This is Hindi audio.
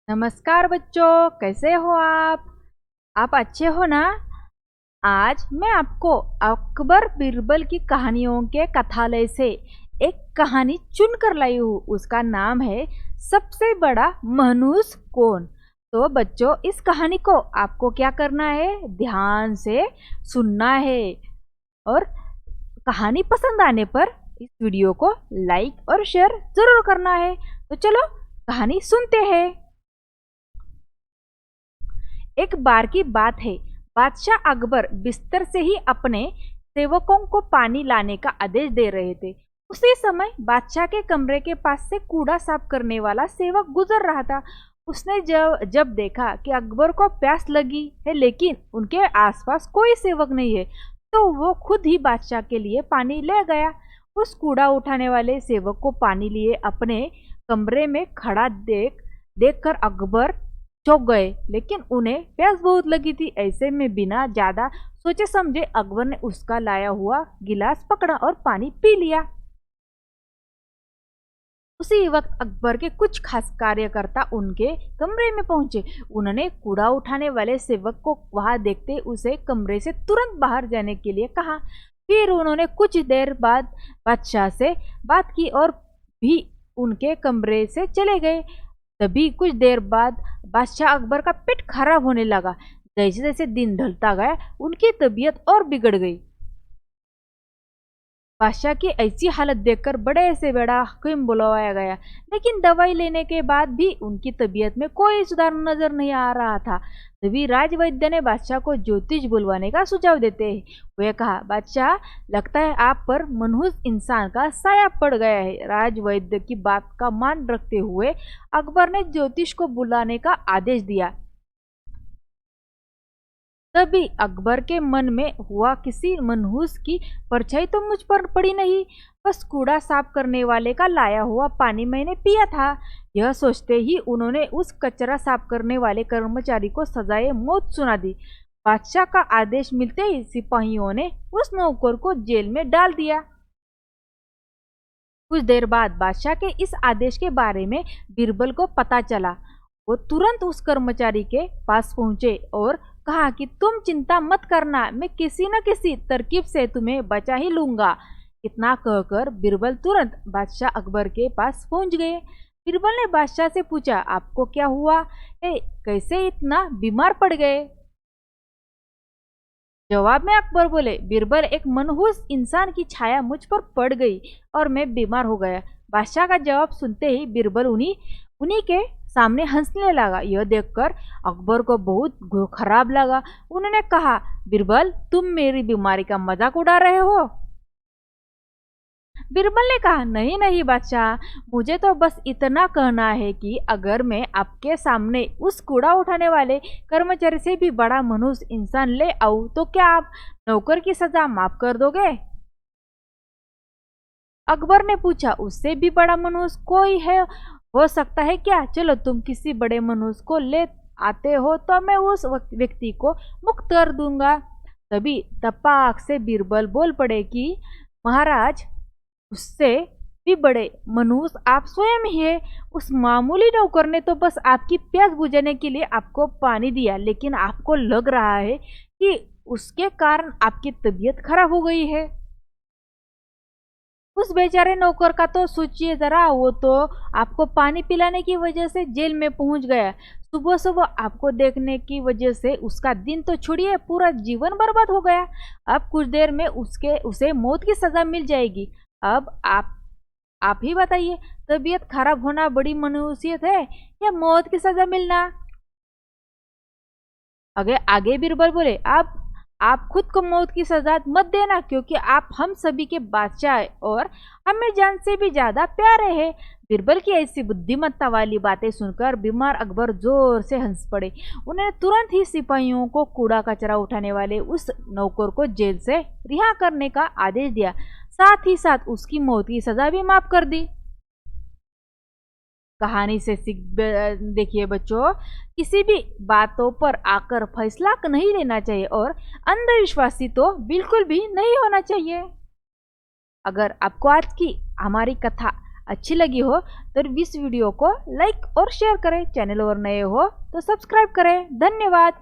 नमस्कार बच्चों, कैसे हो आप अच्छे हो ना। आज मैं आपको अकबर बिरबल की कहानियों के कथालय से एक कहानी चुन कर लाई हूँ। उसका नाम है सबसे बड़ा मनुष्य कौन। तो बच्चों, इस कहानी को आपको क्या करना है, ध्यान से सुनना है और कहानी पसंद आने पर इस वीडियो को लाइक और शेयर जरूर करना है। तो चलो कहानी सुनते हैं। एक बार की बात है, बादशाह अकबर बिस्तर से ही अपने सेवकों को पानी लाने का आदेश दे रहे थे। उसी समय बादशाह के कमरे के पास से कूड़ा साफ करने वाला सेवक गुजर रहा था। उसने जब देखा कि अकबर को प्यास लगी है लेकिन उनके आसपास कोई सेवक नहीं है, तो वो खुद ही बादशाह के लिए पानी ले गया। उस कूड़ा उठाने वाले सेवक को पानी लिए अपने कमरे में खड़ा देखकर अकबर चौंक गए, लेकिन उन्हें प्यास बहुत लगी थी। ऐसे में बिना ज्यादा सोचे समझे अकबर ने उसका लाया हुआ गिलास पकड़ा और पानी पी लिया। उसी वक्त अकबर के कुछ खास कार्यकर्ता उनके कमरे में पहुंचे। उन्होंने कूड़ा उठाने वाले सेवक को वहां देखते उसे कमरे से तुरंत बाहर जाने के लिए कहा। फिर उन्होंने कुछ देर बाद बादशाह से बात की और भी उनके कमरे से चले गए। तभी कुछ देर बाद बादशाह अकबर का पेट खराब होने लगा। जैसे जैसे दिन ढलता गया उनकी तबीयत और बिगड़ गई। बादशाह की ऐसी हालत देखकर बड़े से बड़ा हकीम बुलवाया गया, लेकिन दवाई लेने के बाद भी उनकी तबीयत में कोई सुधार नजर नहीं आ रहा था। तभी राजवैद्य ने बादशाह को ज्योतिष बुलवाने का सुझाव देते हैं वे कहा, बादशाह, लगता है आप पर मनहूस इंसान का साया पड़ गया है। राजवैद्य की बात का मान रखते हुए अकबर ने ज्योतिष को बुलाने का आदेश दिया। तभी अकबर के मन में हुआ, किसी मनहूस की परछाई तो मुझ पर पड़ी नहीं, बस कूड़ा साफ करने वाले का लाया हुआ पानी मैंने पिया था। यह सोचते ही उन्होंने उस कचरा साफ करने वाले कर्मचारी को सजाए मौत सुना दी। बादशाह का आदेश मिलते ही सिपाहियों ने उस नौकर को जेल में डाल दिया। कुछ देर बाद बादशाह के इस आदेश के बारे में बीरबल को पता चला। वो तुरंत उस कर्मचारी के पास पहुंचे और कहा कि तुम चिंता मत करना, मैं किसी न किसी तरकीब से तुम्हें बचा ही लूंगा। इतना कहकर बीरबल तुरंत बादशाह अकबर के पास पहुंच गए। बीरबल ने बादशाह से पूछा, आपको क्या हुआ है, कैसे इतना बीमार पड़ गए। जवाब में अकबर बोले, बीरबल, एक मनहूस इंसान की छाया मुझ पर पड़ गई और मैं बीमार हो गया। बादशाह का जवाब सुनते ही बीरबल उन्हीं के सामने हंसने लगा। यह देखकर अकबर को बहुत खराब लगा। उन्होंने कहा, बीरबल, तुम मेरी बीमारी का मजाक उड़ा रहे हो। बीरबल ने कहा, नहीं नहीं बादशाह, मुझे तो बस इतना कहना है कि अगर मैं आपके सामने उस कूड़ा उठाने वाले कर्मचारी से भी बड़ा मनुष्य इंसान ले आऊं तो क्या आप नौकर की सजा माफ कर दोगे। अकबर ने पूछा, उससे भी बड़ा मनुष्य कोई है, हो सकता है क्या। चलो, तुम किसी बड़े मनुष्य को ले आते हो तो मैं उस व्यक्ति को मुक्त कर दूंगा। तभी तपाक से बीरबल बोल पड़े कि महाराज, उससे भी बड़े मनुष्य आप स्वयं ही है। उस मामूली नौकर ने तो बस आपकी प्यास बुझाने के लिए आपको पानी दिया, लेकिन आपको लग रहा है कि उसके कारण आपकी तबीयत खराब हो गई है। उस बेचारे नौकर का तो सोचिए जरा, वो तो आपको पानी पिलाने की वजह से जेल में पहुंच गया। सुबह सुबह आपको देखने की वजह से उसका दिन तो छोड़िए, पूरा जीवन बर्बाद हो गया। अब कुछ देर में उसे मौत की सजा मिल जाएगी। अब आप ही बताइए, तबीयत खराब होना बड़ी मनुष्यत है या मौत की सजा मिलना। आगे बीरबल बोले, आप खुद को मौत की सजा मत देना, क्योंकि आप हम सभी के बादशाह और हमें जान से भी ज्यादा प्यारे हैं। बीरबल की ऐसी बुद्धिमत्ता वाली बातें सुनकर बीमार अकबर जोर से हंस पड़े। उन्होंने तुरंत ही सिपाहियों को कूड़ा कचरा उठाने वाले उस नौकर को जेल से रिहा करने का आदेश दिया। साथ ही साथ उसकी मौत की सजा भी माफ कर दी। कहानी से सीख देखिए बच्चों, किसी भी बातों पर आकर फैसला नहीं लेना चाहिए और अंधविश्वासी तो बिल्कुल भी नहीं होना चाहिए। अगर आपको आज की हमारी कथा अच्छी लगी हो तो इस वीडियो को लाइक और शेयर करें। चैनल और नए हो तो सब्सक्राइब करें। धन्यवाद।